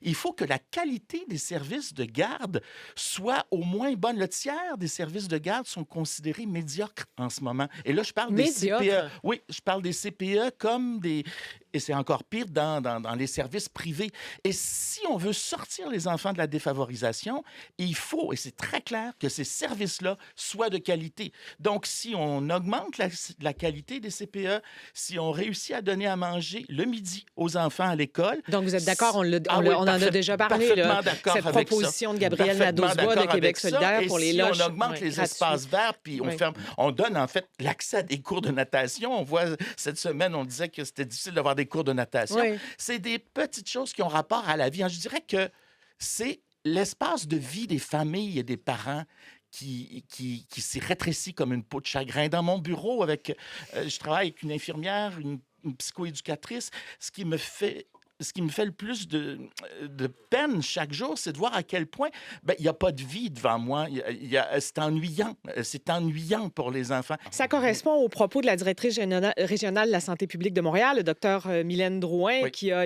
il faut que la qualité des services de garde soit au moins bonne. Le tiers des services de garde sont considérés médiocres en ce moment. Et là, je parle des CPE. Médiocre. Oui, je parle des CPE comme des... Et c'est encore pire dans les services privés. Et si on veut sortir les enfants de la défavorisation, il faut, et c'est très clair, que ces services-là soient de qualité. Donc, si on augmente la qualité des CPE, si on réussit à donner à manger le midi aux enfants à l'école... Donc, vous êtes d'accord, Oui, on en a déjà parlé, là, parfaitement d'accord cette avec ça. proposition de Gabriel Parfaitement Nadeau-Dubois de d'accord Québec avec ça. solidaire Et pour les si loges. on augmente les gratuits. espaces verts, puis Oui. on donne en fait l'accès à des cours de natation. On voit cette semaine, on disait que c'était difficile d'avoir des cours de natation. Oui. C'est des petites choses qui ont rapport à la vie. Je dirais que c'est l'espace de vie des familles et des parents qui s'est rétréci comme une peau de chagrin. Dans mon bureau, je travaille avec une infirmière, une psychoéducatrice. Ce qui me fait le plus de peine chaque jour, c'est de voir à quel point il n'y a pas de vie devant moi. C'est ennuyant. C'est ennuyant pour les enfants. Ça correspond aux propos de la directrice régionale de la santé publique de Montréal, le docteur Mylène Drouin, Oui. qui a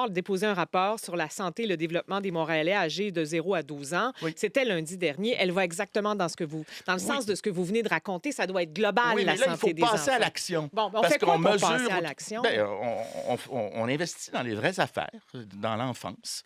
déposé un rapport sur la santé et le développement des Montréalais âgés de 0 à 12 ans. Oui. C'était lundi dernier. Elle va exactement dans le sens de ce que vous venez de raconter. Ça doit être global, Oui, la mais là, il santé faut des passer enfants. à l'action. Bon, on Parce fait quoi qu'on pour mesure... passer à l'action? On investit dans les vraies affaires, dans l'enfance.